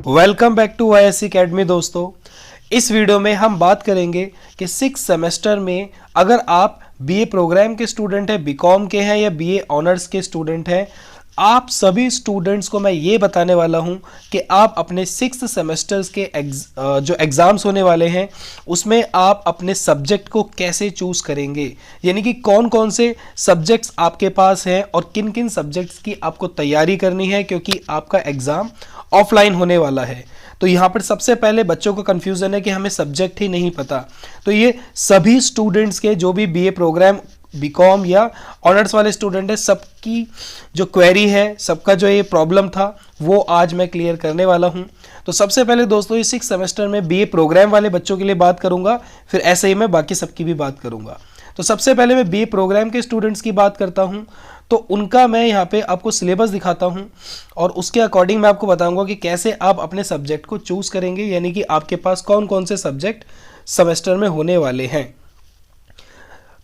Welcome back to YSC academy दोस्तों। इस video में हम बात करेंगे कि 6 सेमेस्टर में अगर आप बीए प्रोग्राम के स्टूडेंट हैं, बीकॉम के हैं या बीए ऑनर्स के स्टूडेंट हैं, आप सभी स्टूडेंट्स को मैं ये बताने वाला हूं कि आप अपने 6 सेमेस्टर्स के जो एग्ज़ाम्स होने वाले हैं उसमें आप अपने सब्जेक्ट को कैसे चूज़ करेंगे, यानी कि कौन कौन से सब्जेक्ट्स आपके पास हैं और किन किन सब्जेक्ट्स की आपको तैयारी करनी है, क्योंकि आपका एग्ज़ाम ऑफलाइन होने वाला है। तो यहाँ पर सबसे पहले बच्चों को कंफ्यूजन है कि हमें सब्जेक्ट ही नहीं पता। तो ये सभी स्टूडेंट्स के जो भी बीए प्रोग्राम, बीकॉम या ऑनर्स वाले स्टूडेंट है, सबकी जो क्वेरी है, सबका जो ये प्रॉब्लम था वो आज मैं क्लियर करने वाला हूँ। तो सबसे पहले दोस्तों ये 6 सेमेस्टर में बीए प्रोग्राम वाले बच्चों के लिए बात करूँगा, फिर ऐसे ही मैं बाकी सबकी भी बात करूँगा। तो सबसे पहले मैं बीए प्रोग्राम के स्टूडेंट्स की बात करता हूँ, तो उनका मैं यहाँ पे आपको सिलेबस दिखाता हूँ और उसके अकॉर्डिंग मैं आपको बताऊँगा कि कैसे आप अपने सब्जेक्ट को चूज़ करेंगे, यानी कि आपके पास कौन कौन से सब्जेक्ट सेमेस्टर में होने वाले हैं।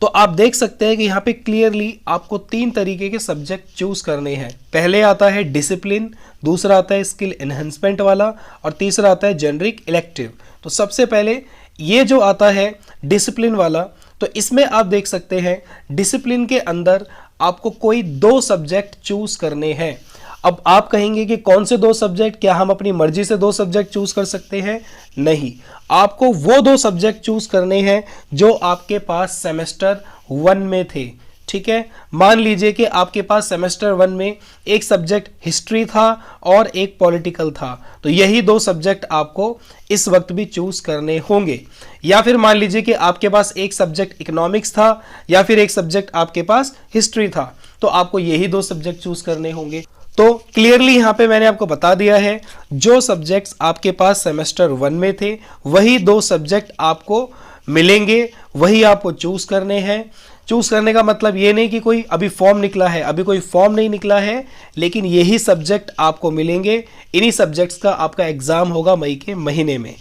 तो आप देख सकते हैं कि यहाँ पे क्लियरली आपको 3 तरीके के सब्जेक्ट चूज करने हैं। पहले आता है डिसिप्लिन, दूसरा आता है स्किल एनहेंसमेंट वाला और तीसरा आता है जेनरिक इलेक्टिव। तो सबसे पहले ये जो आता है डिसिप्लिन वाला, तो इसमें आप देख सकते हैं डिसिप्लिन के अंदर आपको कोई 2 सब्जेक्ट चूज करने हैं। अब आप कहेंगे कि कौन से 2 सब्जेक्ट, क्या हम अपनी मर्जी से 2 सब्जेक्ट चूज कर सकते हैं? नहीं, आपको वो 2 सब्जेक्ट चूज करने हैं जो आपके पास सेमेस्टर 1 में थे। ठीक है, मान लीजिए कि आपके पास सेमेस्टर 1 में एक सब्जेक्ट हिस्ट्री था और एक पॉलिटिकल था, तो यही 2 सब्जेक्ट आपको इस वक्त भी चूज करने होंगे। या फिर मान लीजिए कि आपके पास एक सब्जेक्ट इकोनॉमिक्स था या फिर एक सब्जेक्ट आपके पास हिस्ट्री था, तो आपको यही 2 सब्जेक्ट चूज करने होंगे। तो क्लियरली यहाँ पे मैंने आपको बता दिया है, जो सब्जेक्ट्स आपके पास सेमेस्टर 1 में थे वही 2 सब्जेक्ट आपको मिलेंगे, वही आपको चूज करने हैं। चूज करने का मतलब ये नहीं कि कोई अभी फॉर्म निकला है, अभी कोई फॉर्म नहीं निकला है, लेकिन यही सब्जेक्ट आपको मिलेंगे। इन्हीं सब्जेक्ट्स का आपका एग्जाम होगा मई के महीने में।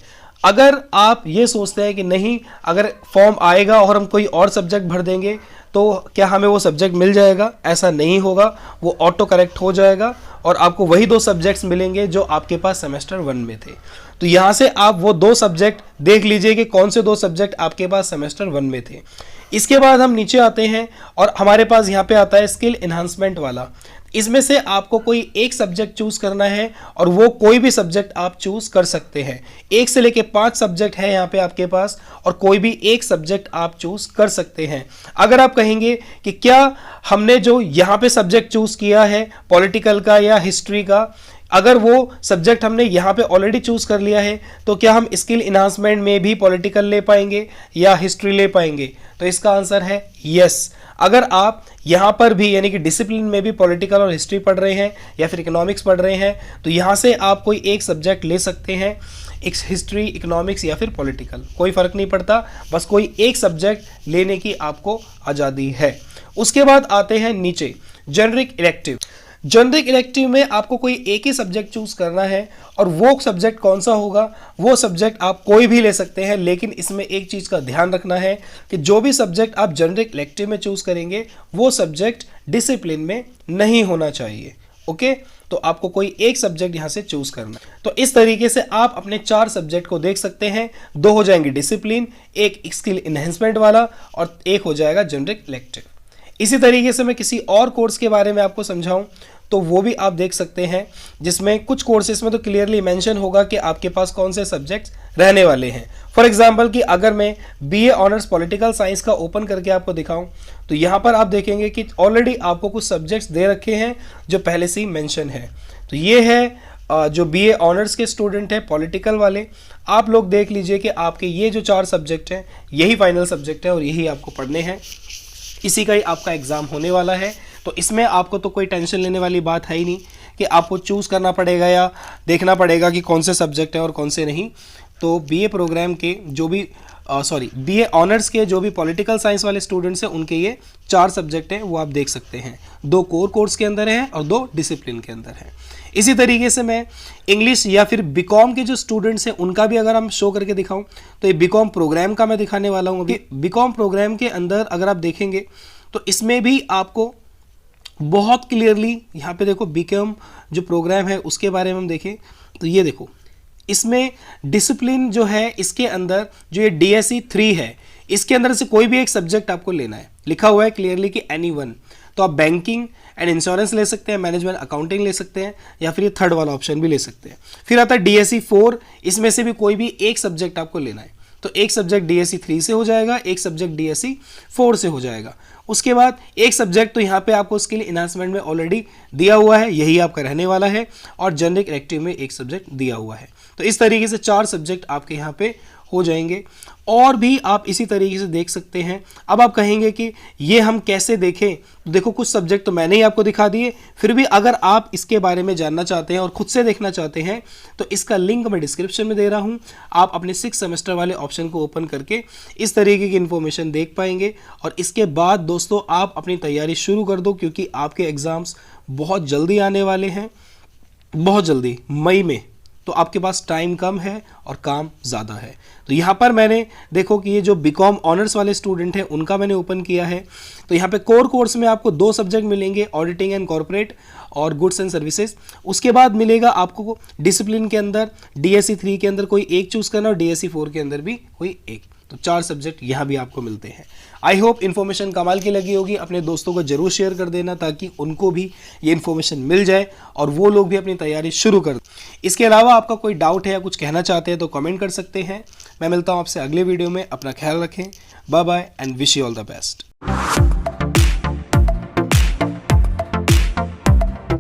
अगर आप ये सोचते हैं कि नहीं, अगर फॉर्म आएगा और हम कोई और सब्जेक्ट भर देंगे तो क्या हमें वो सब्जेक्ट मिल जाएगा, ऐसा नहीं होगा, वो ऑटो करेक्ट हो जाएगा और आपको वही 2 सब्जेक्ट्स मिलेंगे जो आपके पास सेमेस्टर 1 में थे। तो यहाँ से आप वो 2 सब्जेक्ट देख लीजिए कि कौन से 2 सब्जेक्ट आपके पास सेमेस्टर 1 में थे। इसके बाद हम नीचे आते हैं और हमारे पास यहाँ पे आता है स्किल एनहांसमेंट वाला। इसमें से आपको कोई एक सब्जेक्ट चूज करना है और वो कोई भी सब्जेक्ट आप चूज कर सकते हैं। 1 से लेके 5 सब्जेक्ट है यहाँ पे आपके पास और कोई भी एक सब्जेक्ट आप चूज कर सकते हैं। अगर आप कहेंगे कि क्या हमने जो यहाँ पे सब्जेक्ट चूज किया है पॉलिटिकल का या हिस्ट्री का, अगर वो सब्जेक्ट हमने यहाँ पे ऑलरेडी चूज कर लिया है तो क्या हम स्किल इनहांसमेंट में भी पॉलिटिकल ले पाएंगे या हिस्ट्री ले पाएंगे? तो इसका आंसर है यस। अगर आप यहाँ पर भी यानी कि डिसिप्लिन में भी पॉलिटिकल और हिस्ट्री पढ़ रहे हैं या फिर इकोनॉमिक्स पढ़ रहे हैं, तो यहाँ से आप कोई एक सब्जेक्ट ले सकते हैं, हिस्ट्री, इकोनॉमिक्स या फिर पॉलिटिकल, कोई फर्क नहीं पड़ता, बस कोई एक सब्जेक्ट लेने की आपको आज़ादी है। उसके बाद आते हैं नीचे जेनरिक इलेक्टिव। जेनरिक इलेक्टिव में आपको कोई एक ही सब्जेक्ट चूज करना है और वो सब्जेक्ट कौन सा होगा, वो सब्जेक्ट आप कोई भी ले सकते हैं, लेकिन इसमें एक चीज़ का ध्यान रखना है कि जो भी सब्जेक्ट आप जेनरिक इलेक्टिव में चूज करेंगे वो सब्जेक्ट डिसिप्लिन में नहीं होना चाहिए। ओके, तो आपको कोई एक सब्जेक्ट यहाँ से चूज करना है। तो इस तरीके से आप अपने 4 सब्जेक्ट को देख सकते हैं। 2 हो जाएंगे डिसिप्लिन, एक स्किल एनहेंसमेंट वाला और एक हो जाएगा जेनरिक इलेक्टिव। इसी तरीके से मैं किसी और कोर्स के बारे में आपको समझाऊं तो वो भी आप देख सकते हैं, जिसमें कुछ कोर्सेज में तो क्लियरली मेंशन होगा कि आपके पास कौन से सब्जेक्ट्स रहने वाले हैं। फॉर एग्जांपल कि अगर मैं बीए ऑनर्स पॉलिटिकल साइंस का ओपन करके आपको दिखाऊं तो यहाँ पर आप देखेंगे कि ऑलरेडी आपको कुछ सब्जेक्ट्स दे रखे हैं जो पहले से ही मेंशन है। तो ये है जो बीए ऑनर्स के स्टूडेंट हैं पॉलिटिकल वाले, आप लोग देख लीजिए कि आपके ये जो 4 सब्जेक्ट हैं यही फाइनल सब्जेक्ट है और यही आपको पढ़ने हैं, इसी का ही आपका एग्ज़ाम होने वाला है। तो इसमें आपको तो कोई टेंशन लेने वाली बात है ही नहीं कि आपको चूज़ करना पड़ेगा या देखना पड़ेगा कि कौन से सब्जेक्ट हैं और कौन से नहीं। तो बीए प्रोग्राम के जो भी बीए ऑनर्स के जो भी पॉलिटिकल साइंस वाले स्टूडेंट्स हैं उनके ये 4 सब्जेक्ट हैं, वो आप देख सकते हैं। 2 कोर कोर्स के अंदर हैं और 2 डिसिप्लिन के अंदर हैं। इसी तरीके से मैं इंग्लिश या फिर बीकॉम के जो स्टूडेंट्स हैं उनका भी अगर हम शो करके दिखाऊं तो ये बीकॉम प्रोग्राम का मैं दिखाने वाला हूं। अभी बीकॉम प्रोग्राम के अंदर अगर आप देखेंगे तो इसमें भी आपको बहुत क्लियरली यहाँ पे देखो बीकॉम जो प्रोग्राम है उसके बारे में हम देखें तो ये देखो इसमें डिसिप्लिन जो है, इसके अंदर जो ये DSE 3 है, इसके अंदर से कोई भी एक सब्जेक्ट आपको लेना है। लिखा हुआ है क्लियरली कि एनी वन। तो आप बैंकिंग एंड इंश्योरेंस ले सकते हैं, मैनेजमेंट अकाउंटिंग ले सकते हैं, या फिर ये थर्ड वाला ऑप्शन भी ले सकते हैं। फिर आता है DSE 4, इसमें से भी कोई भी एक सब्जेक्ट आपको लेना है। तो एक सब्जेक्ट DSE 3 से हो जाएगा, एक सब्जेक्ट DSE 4 से हो जाएगा। उसके बाद एक सब्जेक्ट तो यहाँ पे आपको स्किल इन्हांसमेंट में ऑलरेडी दिया हुआ है, यही आपका रहने वाला है, और जेनरिक इलेक्टिव में एक सब्जेक्ट दिया हुआ है। तो इस तरीके से 4 सब्जेक्ट आपके यहाँ पे हो जाएंगे। और भी आप इसी तरीके से देख सकते हैं। अब आप कहेंगे कि ये हम कैसे देखें, तो देखो कुछ सब्जेक्ट तो मैंने ही आपको दिखा दिए, फिर भी अगर आप इसके बारे में जानना चाहते हैं और खुद से देखना चाहते हैं तो इसका लिंक मैं डिस्क्रिप्शन में दे रहा हूं। आप अपने 6 सेमेस्टर वाले ऑप्शन को ओपन करके इस तरीके की इन्फॉर्मेशन देख पाएंगे। और इसके बाद दोस्तों आप अपनी तैयारी शुरू कर दो, क्योंकि आपके एग्जाम्स बहुत जल्दी आने वाले हैं, बहुत जल्दी, मई में। तो आपके पास टाइम कम है और काम ज़्यादा है। तो यहाँ पर मैंने देखो कि ये जो बीकॉम ऑनर्स वाले स्टूडेंट हैं उनका मैंने ओपन किया है। तो यहाँ पे कोर कोर्स में आपको 2 सब्जेक्ट मिलेंगे, ऑडिटिंग एंड कॉर्पोरेट और गुड्स एंड सर्विसेज। उसके बाद मिलेगा आपको डिसिप्लिन के अंदर DSE 3 के अंदर कोई एक चूज़ करना, और DSE 4 के अंदर भी कोई एक। तो 4 सब्जेक्ट यहाँ भी आपको मिलते हैं। आई होप इन्फॉर्मेशन कमाल की लगी होगी। अपने दोस्तों को जरूर शेयर कर देना ताकि उनको भी ये इन्फॉर्मेशन मिल जाए और वो लोग भी अपनी तैयारी शुरू कर दें। इसके अलावा आपका कोई डाउट है या कुछ कहना चाहते हैं तो कमेंट कर सकते हैं। मैं मिलता हूँ आपसे अगले वीडियो में। अपना ख्याल रखें। Bye bye and wish you all the best.